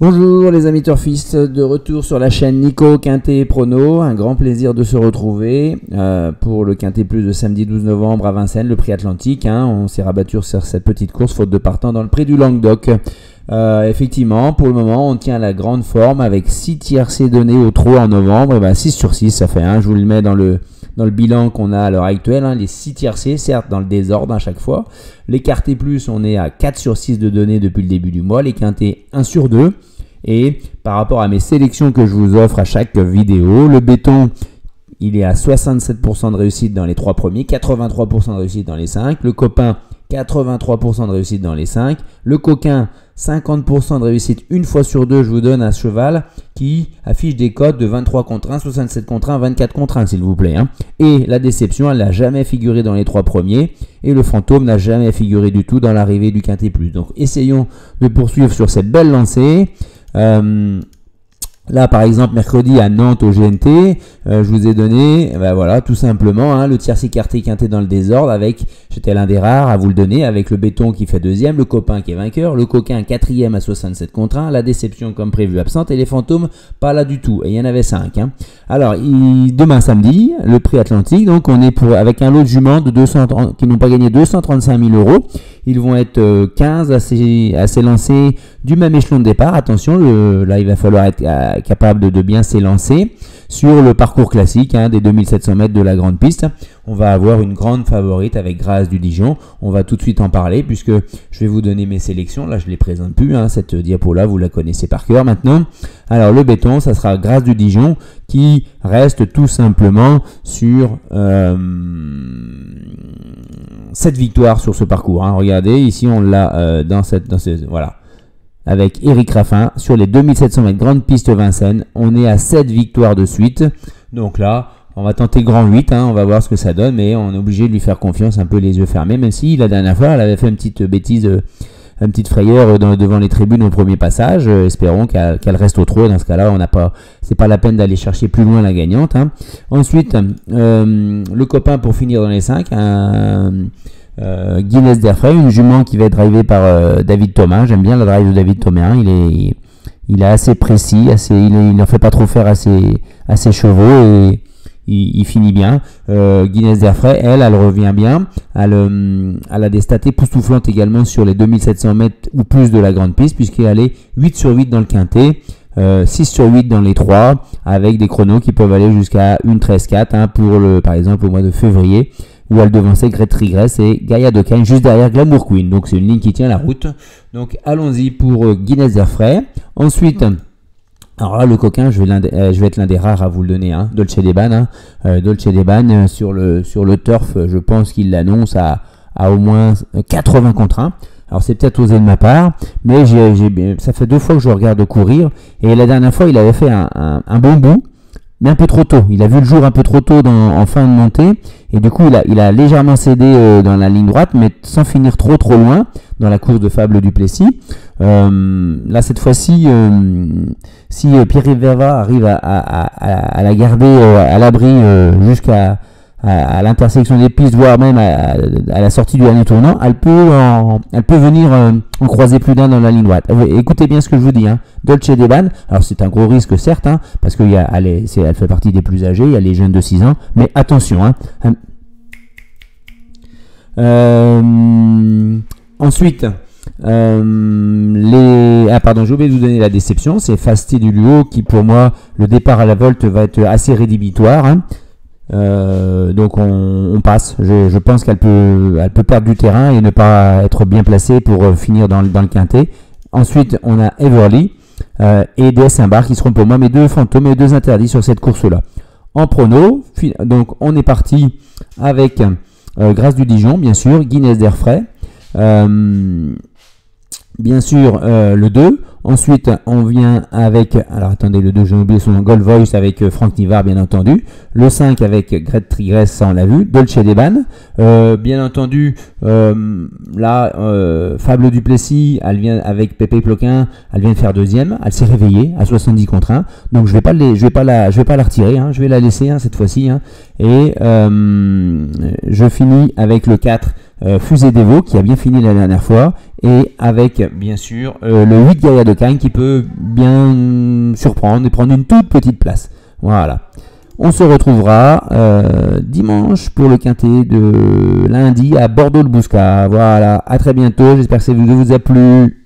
Bonjour les amis turfistes, de retour sur la chaîne Nico Quintet Prono. Un grand plaisir de se retrouver pour le Quintet Plus de samedi 12 novembre à Vincennes, le prix Atlantique. On s'est rabattu sur cette petite course faute de partant dans le prix du Languedoc. Effectivement, pour le moment, on tient la grande forme avec 6 tiercés donnés au trot en novembre. Et ben 6 sur 6, ça fait 1. Je vous le mets dans le bilan qu'on a à l'heure actuelle. Les 6 tiercés, certes dans le désordre à chaque fois. Les Quintet Plus, on est à 4 sur 6 de données depuis le début du mois. Les Quintets 1 sur 2. Et par rapport à mes sélections que je vous offre à chaque vidéo, le béton, il est à 67% de réussite dans les 3 premiers, 83% de réussite dans les 5. Le copain, 83% de réussite dans les 5. Le coquin, 50% de réussite une fois sur 2. Je vous donne un cheval qui affiche des cotes de 23 contre 1, 67 contre 1, 24 contre 1 s'il vous plaît. Et la déception, elle n'a jamais figuré dans les 3 premiers. Et le fantôme n'a jamais figuré du tout dans l'arrivée du Quintet Plus. Donc essayons de poursuivre sur cette belle lancée. Là par exemple mercredi à Nantes au GNT, je vous ai donné voilà, tout simplement le tiercé écarté quinté dans le désordre avec, j'étais l'un des rares à vous le donner, avec le béton qui fait deuxième, le copain qui est vainqueur, le coquin quatrième à 67 contre 1, la déception comme prévu absente et les fantômes pas là du tout, et il y en avait 5. Alors demain samedi, le prix Atlantique, donc on est avec un lot de juments de 230, qui n'ont pas gagné 235 000 €. Ils vont être 15 à s'élancer du même échelon de départ. Attention, là il va falloir être capable de bien s'élancer sur le parcours classique des 2700 mètres de la grande piste. On va avoir une grande favorite avec Grâce du Dijon. On va tout de suite en parler puisque je vais vous donner mes sélections. Là je ne les présente plus, cette diapo là vous la connaissez par cœur maintenant. Alors le béton, ça sera Grâce du Dijon qui reste tout simplement sur 7 victoires sur ce parcours. Regardez, ici on l'a voilà. Avec Eric Raffin sur les 2700 mètres grande piste Vincennes, on est à 7 victoires de suite. Donc là, on va tenter grand 8, on va voir ce que ça donne, mais on est obligé de lui faire confiance un peu les yeux fermés, même si la dernière fois, elle avait fait une petite bêtise, une petite frayeur devant les tribunes au premier passage. Espérons qu'elle reste au trot. Dans ce cas-là, c'est pas la peine d'aller chercher plus loin la gagnante. Ensuite, le copain pour finir dans les 5, Guinness d'Airfray, une jument qui va être drivée par David Thomas. J'aime bien la drive de David Thomas. Il est assez précis, il n'en fait pas trop faire à ses chevaux et il finit bien. Guinness d'Airfray, elle revient bien. Elle a des stats époustouflantes également sur les 2700 mètres ou plus de la grande piste, puisqu'elle est 8 sur 8 dans le quintet, 6 sur 8 dans les 3, avec des chronos qui peuvent aller jusqu'à 1:13,4 pour par exemple au mois de février, où elle devançait Great Regress et Gaïa de Cagne juste derrière Glamour Queen. Donc c'est une ligne qui tient la route. Donc allons-y pour Guinness d'Airfray. Ensuite, alors là le coquin, je vais être l'un des rares à vous le donner, Dolce Deban. Dolce Deban sur le turf, je pense qu'il l'annonce à au moins 80 contre 1. Alors c'est peut-être osé de ma part, mais ça fait 2 fois que je regarde courir, et la dernière fois il avait fait un bon bout, mais un peu trop tôt. Il a vu le jour un peu trop tôt en fin de montée, et du coup il a légèrement cédé dans la ligne droite, mais sans finir trop loin dans la course de Fable du Plessis. Là cette fois-ci, si Pierre-Yves Verva arrive à la garder à l'abri jusqu'à l'intersection des pistes, voire même à la sortie du dernier tournant, elle peut venir en croiser plus d'un dans la ligne droite. Écoutez bien ce que je vous dis, Dolce Deban. Alors c'est un gros risque certes, parce qu'elle fait partie des plus âgés, il y a les jeunes de 6 ans, mais attention. Ensuite, j'ai oublié de vous donner la déception, c'est Fasti du Luo qui pour moi, le départ à la volte va être assez rédhibitoire. Donc on passe. Je pense qu'elle peut perdre du terrain et ne pas être bien placée pour finir dans le quintet. Ensuite on a Everly et DS Imbar qui seront pour moi mes 2 fantômes et 2 interdits sur cette course là. En prono, donc on est parti avec Grâce du Dijon, bien sûr, Guinness d'Airfray, bien sûr le 2. Ensuite, on vient avec, alors attendez, le 2, j'ai oublié son nom, Gold Voice avec Franck Nivard, bien entendu. Le 5 avec Great Regress, ça on l'a vu. Dolce Deban, bien entendu, Fable du Plessis, elle vient avec Pépé Ploquin, elle vient de faire deuxième, elle s'est réveillée à 70 contre 1. Donc je vais pas la retirer, je vais la laisser cette fois-ci. Et je finis avec le 4, Fusée d'Evo qui a bien fini la dernière fois, et avec bien sûr le 8 Gaïa de Cagnes qui peut bien surprendre et prendre une toute petite place. Voilà. On se retrouvera dimanche pour le quintet de lundi à Bordeaux-le-Bouscat. Voilà, à très bientôt, j'espère que ça vous a plu.